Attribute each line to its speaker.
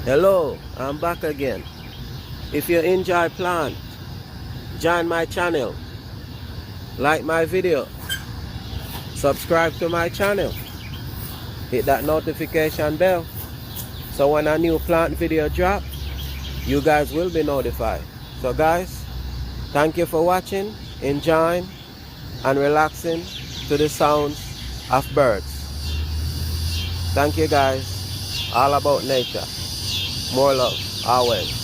Speaker 1: Hello, I'm back again. If you enjoy plant, join my channel, like my video, subscribe to my channel, hit that notification bell so when a new plant video drop, you guys will be notified. So guys, thank you for watching, enjoying and relaxing to the sounds of birds. Thank you guys. All about nature. More love always.